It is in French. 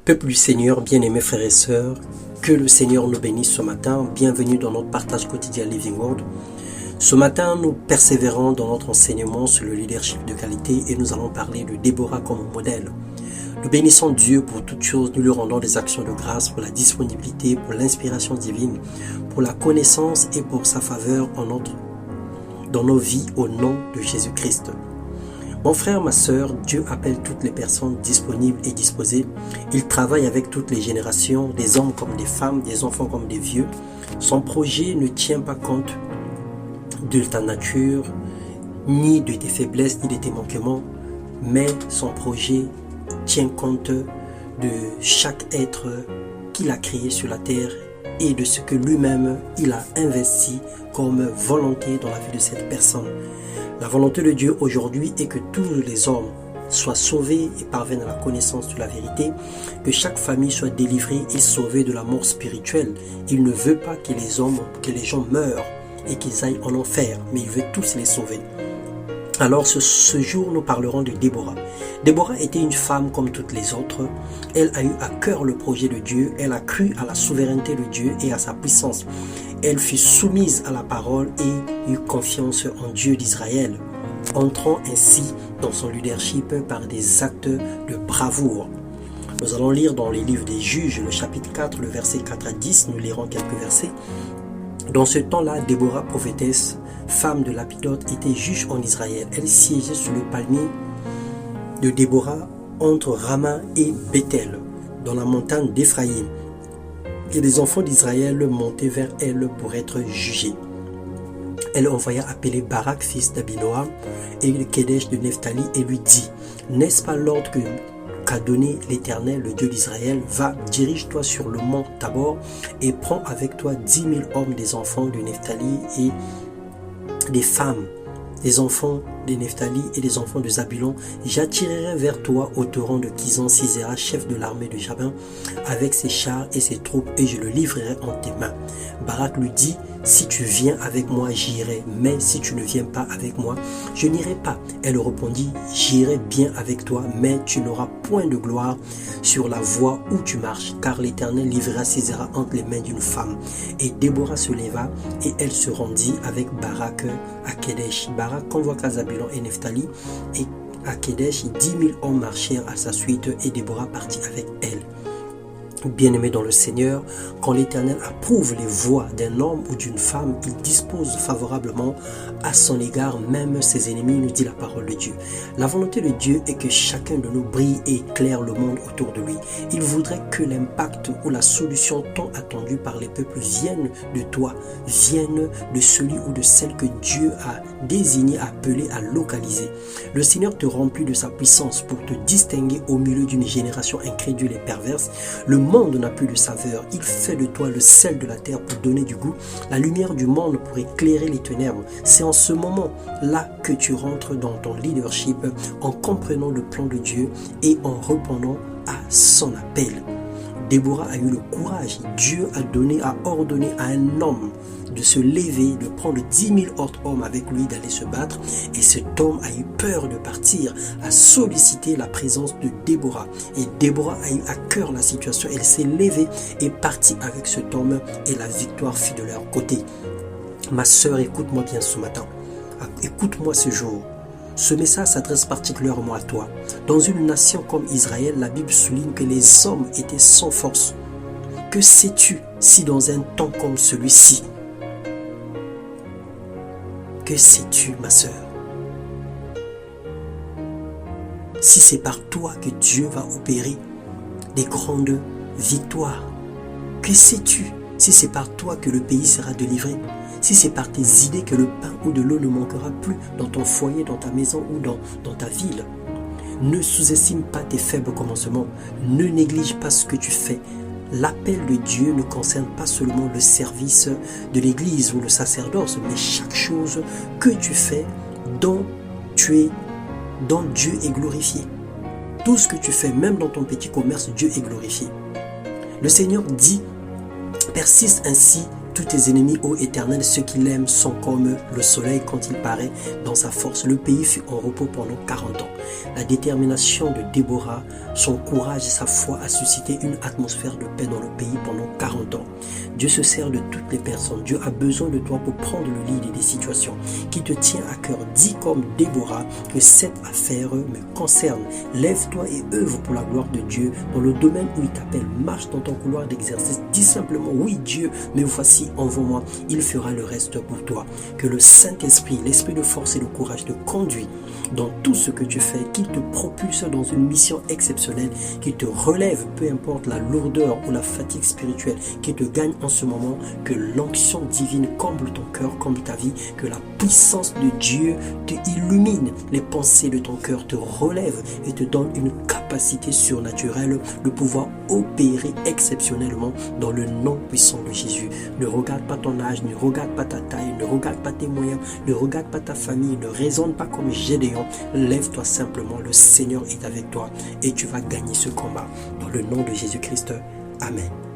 Peuple du Seigneur, bien-aimés frères et sœurs, que le Seigneur nous bénisse ce matin. Bienvenue dans notre partage quotidien Living Word. Ce matin, nous persévérons dans notre enseignement sur le leadership de qualité et nous allons parler de Déborah comme modèle. Nous bénissons Dieu pour toutes choses, nous lui rendons des actions de grâce pour la disponibilité, pour l'inspiration divine, pour la connaissance et pour sa faveur dans nos vies au nom de Jésus-Christ. Mon frère, ma sœur, Dieu appelle toutes les personnes disponibles et disposées. Il travaille avec toutes les générations, des hommes comme des femmes, des enfants comme des vieux. Son projet ne tient pas compte de ta nature, ni de tes faiblesses, ni de tes manquements, mais son projet tient compte de chaque être qu'il a créé sur la terre et de ce que lui-même il a investi comme volonté dans la vie de cette personne. La volonté de Dieu aujourd'hui est que tous les hommes soient sauvés et parviennent à la connaissance de la vérité, que chaque famille soit délivrée et sauvée de la mort spirituelle. Il ne veut pas que les gens meurent et qu'ils aillent en enfer, mais il veut tous les sauver. Alors ce jour, nous parlerons de Déborah. Déborah était une femme comme toutes les autres. Elle a eu à cœur le projet de Dieu. Elle a cru à la souveraineté de Dieu et à sa puissance. Elle fut soumise à la parole et eut confiance en Dieu d'Israël, entrant ainsi dans son leadership par des actes de bravoure. Nous allons lire dans les livres des Juges, le chapitre 4, le verset 4 à 10. Nous lirons quelques versets. Dans ce temps-là, Déborah, prophétesse, femme de Lapidote, était juge en Israël. Elle siégeait sur le palmier de Déborah entre Rama et Bethel, dans la montagne d'Éphraïm. Et les enfants d'Israël montaient vers elle pour être jugés. Elle envoya appeler Barak, fils d'Abinoam, et le Kedesh de Nephtali, et lui dit: n'est-ce pas l'ordre qu'a donné l'Éternel, le Dieu d'Israël? Va, dirige-toi sur le mont Tabor, et prends avec toi 10 000 hommes des enfants de Nephtali et des femmes, des enfants de Nephtali et des enfants de Zabulon. J'attirerai vers toi au torrent de Kizon Sisera, chef de l'armée de Jabin, avec ses chars et ses troupes, et je le livrerai en tes mains. Barak lui dit: si tu viens avec moi, j'irai, mais si tu ne viens pas avec moi, je n'irai pas. Elle répondit: j'irai bien avec toi, mais tu n'auras point de gloire sur la voie où tu marches, car l'Éternel livrera Sisera entre les mains d'une femme. Et Déborah se leva, et elle se rendit avec Barak à Kedesh. Barak convoqua Zabulon et Nephtali, et à Kedesh 10 000 hommes marchèrent à sa suite, et Déborah partit avec elle. Bien-aimés dans le Seigneur, quand l'Éternel approuve les voies d'un homme ou d'une femme, il dispose favorablement à son égard même ses ennemis, nous dit la parole de Dieu. La volonté de Dieu est que chacun de nous brille et éclaire le monde autour de lui. Il voudrait que l'impact ou la solution tant attendue par les peuples vienne de toi, vienne de celui ou de celle que Dieu a désigné, appelé à localiser. Le Seigneur te remplit de sa puissance pour te distinguer au milieu d'une génération incrédule et perverse. Le monde n'a plus de saveur. Il fait de toi le sel de la terre pour donner du goût, la lumière du monde pour éclairer les ténèbres. C'est en ce moment-là que tu rentres dans ton leadership en comprenant le plan de Dieu et en répondant à son appel. Déborah a eu le courage. Dieu a ordonné à un homme de se lever, de prendre 10 000 autres hommes avec lui, d'aller se battre. Et cet homme a eu peur de partir, a sollicité la présence de Déborah. Et Déborah a eu à cœur la situation. Elle s'est levée et partie avec cet homme, et la victoire fut de leur côté. Ma sœur, écoute-moi bien ce matin. Écoute-moi ce jour. Ce message s'adresse particulièrement à toi. Dans une nation comme Israël, la Bible souligne que les hommes étaient sans force. Que sais-tu si dans un temps comme celui-ci? Que sais-tu, ma sœur? Si c'est par toi que Dieu va opérer des grandes victoires, que sais-tu si c'est par toi que le pays sera délivré? Si c'est par tes idées que le pain ou de l'eau ne manquera plus dans ton foyer, dans ta maison ou dans ta ville? Ne sous-estime pas tes faibles commencements. Ne néglige pas ce que tu fais. L'appel de Dieu ne concerne pas seulement le service de l'église ou le sacerdoce, mais chaque chose que tu fais dont Dieu est glorifié. Tout ce que tu fais, même dans ton petit commerce, Dieu est glorifié. Le Seigneur dit: persiste ainsi tous tes ennemis, ô Éternel, ceux qui l'aiment sont comme le soleil quand il paraît dans sa force. Le pays fut en repos pendant 40 ans. La détermination de Déborah, son courage et sa foi a suscité une atmosphère de paix dans le pays pendant 40 ans. Dieu se sert de toutes les personnes. Dieu a besoin de toi pour prendre le lead des situations qui te tient à cœur. Dis comme Déborah que cette affaire me concerne. Lève-toi et œuvre pour la gloire de Dieu dans le domaine où il t'appelle. Marche dans ton couloir d'exercice. Dis simplement, oui Dieu, me voici, envoie-moi. Il fera le reste pour toi. Que le Saint-Esprit, l'esprit de force et de courage te conduit dans tout ce que tu fais, qu'il te propulse dans une mission exceptionnelle, qu'il te relève, peu importe la lourdeur ou la fatigue spirituelle qui te gagne en ce moment, que l'onction divine comble ton cœur, comble ta vie, que la puissance de Dieu te illumine, les pensées de ton cœur te relèvent et te donne une capacité surnaturelle de pouvoir opérer exceptionnellement dans le nom puissant de Jésus. Ne regarde pas ton âge, ne regarde pas ta taille, ne regarde pas tes moyens, ne regarde pas ta famille, ne raisonne pas comme Gédéon. Lève-toi simplement, le Seigneur est avec toi et tu vas gagner ce combat. Dans le nom de Jésus-Christ, Amen.